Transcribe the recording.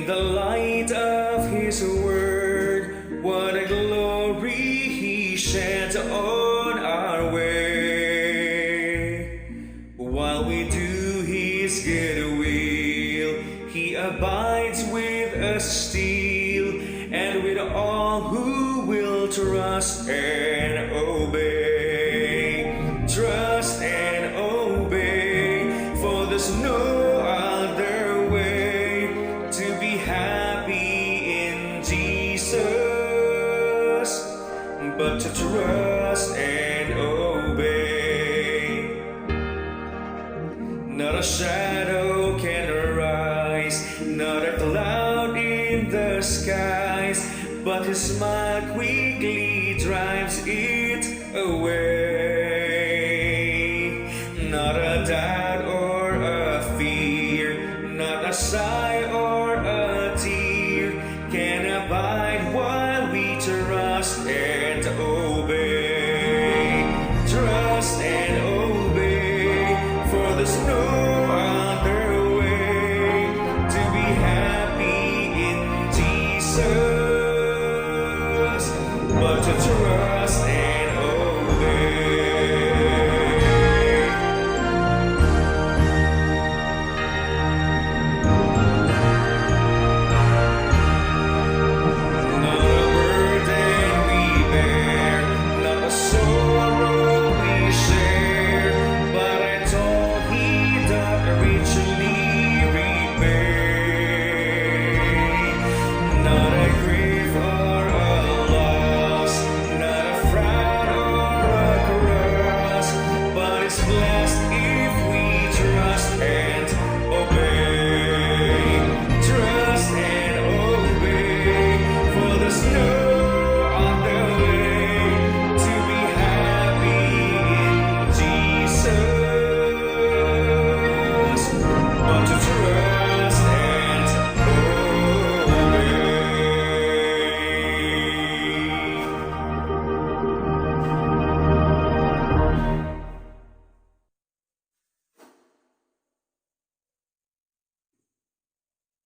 In the light of His word, what a glory He sheds on our way. While we do His good will, He abides with us still, and with all who will trust and obey. Trust and obey, for there's no other way to be happy in Jesus but to trust and obey. Not a shadow can arise, not a cloud in the skies, but His smile quickly drives it away. Not a doubt or a fear, not a sigh or a tear can abide while we trust and obey. Trust and obey, for there's no other way to be happy in Jesus but to trust and obey. Not a burden we bear, not a sorrow we share, but it's all He doth richly repay. Not a grief or a loss, not a frown or a cross, but it's blessed if we trust and